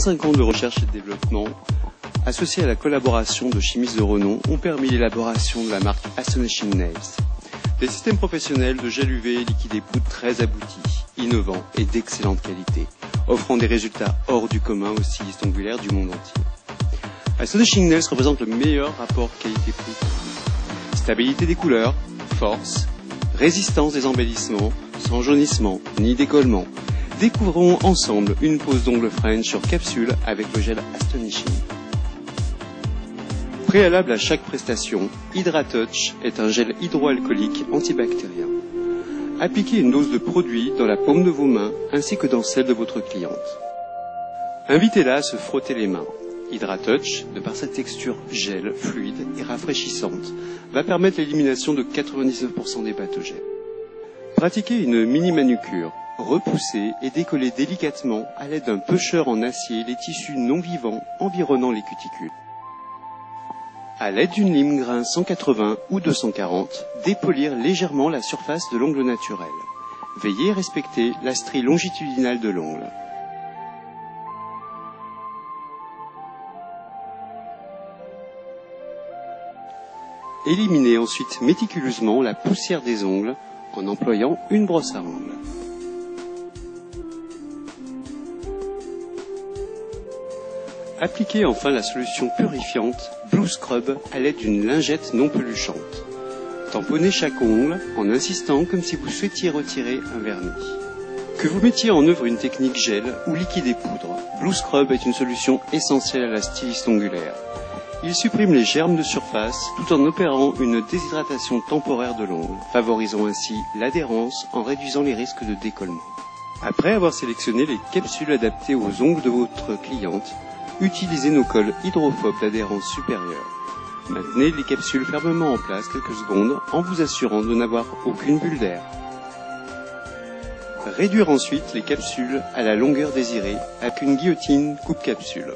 25 ans de recherche et de développement, associés à la collaboration de chimistes de renom, ont permis l'élaboration de la marque Astonishing Nails. Des systèmes professionnels de gel UV et liquide et poudre très aboutis, innovants et d'excellente qualité, offrant des résultats hors du commun aux stylistes ongulaires du monde entier. Astonishing Nails représente le meilleur rapport qualité-prix. Stabilité des couleurs, force, résistance des embellissements, sans jaunissement ni décollement. Découvrons ensemble une pose d'ongles French sur capsule avec le gel Astonishing. Préalable à chaque prestation, HydraTouch est un gel hydroalcoolique antibactérien. Appliquez une dose de produit dans la paume de vos mains ainsi que dans celle de votre cliente. Invitez-la à se frotter les mains. HydraTouch, de par sa texture gel, fluide et rafraîchissante, va permettre l'élimination de 99% des pathogènes. Pratiquez une mini-manucure. Repoussez et décollez délicatement à l'aide d'un pusher en acier les tissus non vivants environnant les cuticules. À l'aide d'une lime grain 180 ou 240, dépolir légèrement la surface de l'ongle naturel. Veillez à respecter la strie longitudinale de l'ongle. Éliminez ensuite méticuleusement la poussière des ongles en employant une brosse à ongles. Appliquez enfin la solution purifiante Blue Scrub à l'aide d'une lingette non peluchante. Tamponnez chaque ongle en insistant comme si vous souhaitiez retirer un vernis. Que vous mettiez en œuvre une technique gel ou liquide et poudre, Blue Scrub est une solution essentielle à la styliste ongulaire. Il supprime les germes de surface tout en opérant une déshydratation temporaire de l'ongle, favorisant ainsi l'adhérence en réduisant les risques de décollement. Après avoir sélectionné les capsules adaptées aux ongles de votre cliente, utilisez nos cols hydrophobes d'adhérence supérieure. Maintenez les capsules fermement en place quelques secondes en vous assurant de n'avoir aucune bulle d'air. Réduire ensuite les capsules à la longueur désirée avec une guillotine coupe-capsule.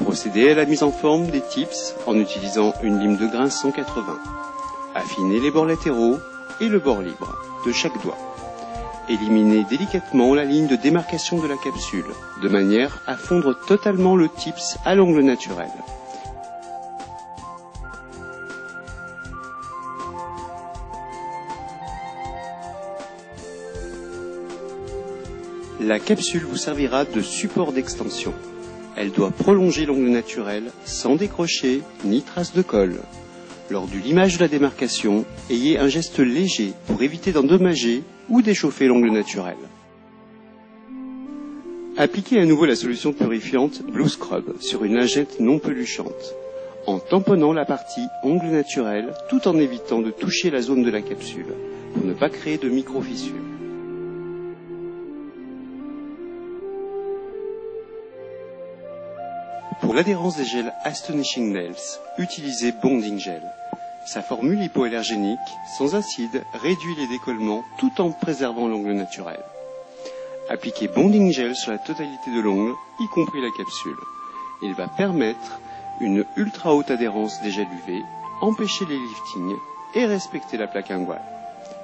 Procédez à la mise en forme des tips en utilisant une lime de grain 180. Affinez les bords latéraux et le bord libre de chaque doigt. Éliminez délicatement la ligne de démarcation de la capsule, de manière à fondre totalement le tips à l'ongle naturel. La capsule vous servira de support d'extension. Elle doit prolonger l'ongle naturel sans décrocher ni trace de colle. Lors du limage de la démarcation, ayez un geste léger pour éviter d'endommager ou d'échauffer l'ongle naturel. Appliquez à nouveau la solution purifiante Blue Scrub sur une lingette non peluchante, en tamponnant la partie ongle naturel tout en évitant de toucher la zone de la capsule, pour ne pas créer de micro-fissures. Pour l'adhérence des gels Astonishing Nails, utilisez Bonding Gel. Sa formule hypoallergénique, sans acide, réduit les décollements tout en préservant l'ongle naturel. Appliquez Bonding Gel sur la totalité de l'ongle, y compris la capsule. Il va permettre une ultra haute adhérence des gels UV, empêcher les liftings et respecter la plaque inguale.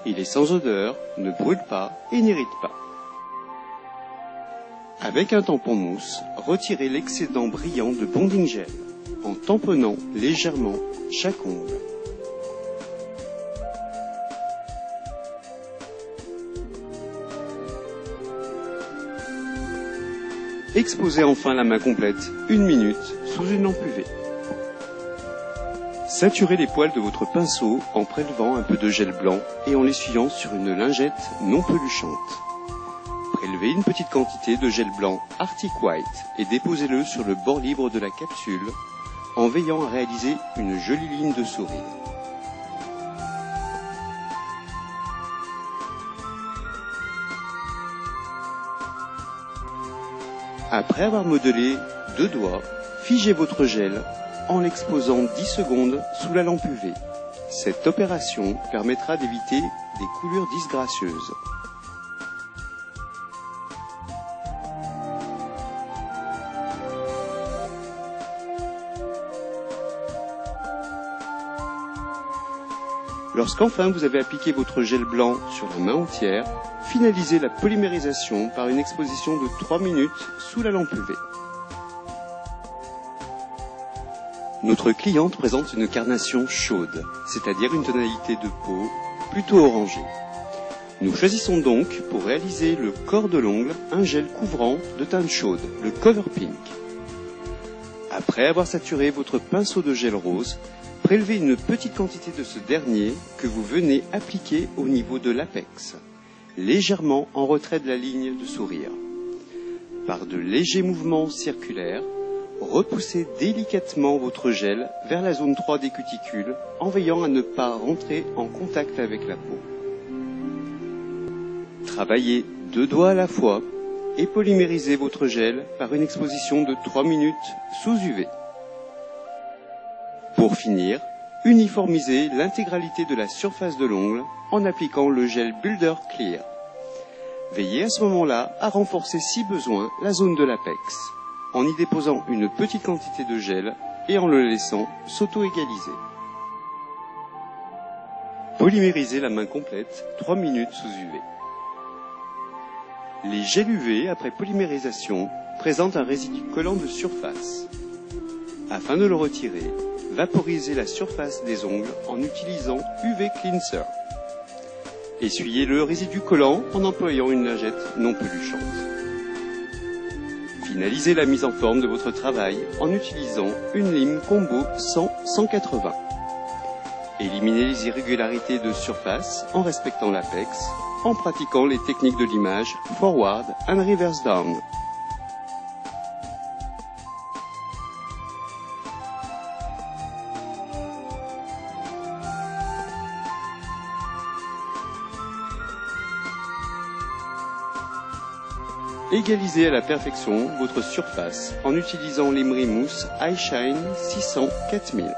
Il est sans odeur, ne brûle pas et n'irrite pas. Avec un tampon mousse, retirez l'excédent brillant de Bonding Gel en tamponnant légèrement chaque ongle. Exposez enfin la main complète 1 minute sous une lampe UV. Saturez les poils de votre pinceau en prélevant un peu de gel blanc et en l'essuyant sur une lingette non peluchante. Prélevez une petite quantité de gel blanc Arctic White et déposez-le sur le bord libre de la capsule en veillant à réaliser une jolie ligne de sourire. Après avoir modelé 2 doigts, figez votre gel en l'exposant 10 secondes sous la lampe UV. Cette opération permettra d'éviter des coulures disgracieuses. Lorsqu'enfin vous avez appliqué votre gel blanc sur la main entière, finalisez la polymérisation par une exposition de 3 minutes sous la lampe UV. Notre cliente présente une carnation chaude, c'est-à-dire une tonalité de peau plutôt orangée. Nous choisissons donc, pour réaliser le corps de l'ongle, un gel couvrant de teinte chaude, le Cover Pink. Après avoir saturé votre pinceau de gel rose, prélevez une petite quantité de ce dernier que vous venez appliquer au niveau de l'apex, légèrement en retrait de la ligne de sourire. Par de légers mouvements circulaires, repoussez délicatement votre gel vers la zone 3 des cuticules en veillant à ne pas rentrer en contact avec la peau. Travaillez 2 doigts à la fois et polymérisez votre gel par une exposition de 3 minutes sous UV. Pour finir, uniformisez l'intégralité de la surface de l'ongle en appliquant le gel Builder Clear. Veillez à ce moment-là à renforcer si besoin la zone de l'apex, en y déposant une petite quantité de gel et en le laissant s'auto-égaliser. Polymérisez la main complète 3 minutes sous UV. Les gels UV après polymérisation présentent un résidu collant de surface. Afin de le retirer, vaporisez la surface des ongles en utilisant UV Cleanser. Essuyez le résidu collant en employant une lingette non peluchante. Finalisez la mise en forme de votre travail en utilisant une lime combo 100-180. Éliminez les irrégularités de surface en respectant l'apex, en pratiquant les techniques de limage forward and reverse down. Égalisez à la perfection votre surface en utilisant l'Emery Mousse High Shine 600-4000.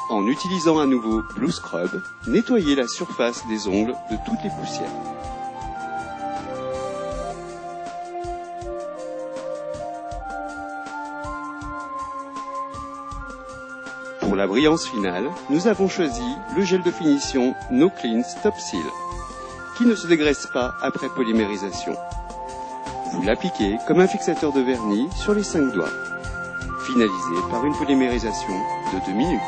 En utilisant à nouveau Blue Scrub, nettoyez la surface des ongles de toutes les poussières. Pour la brillance finale, nous avons choisi le gel de finition No Clean Stop Seal, qui ne se dégraisse pas après polymérisation. Vous l'appliquez comme un fixateur de vernis sur les 5 doigts, finalisé par une polymérisation de 2 minutes.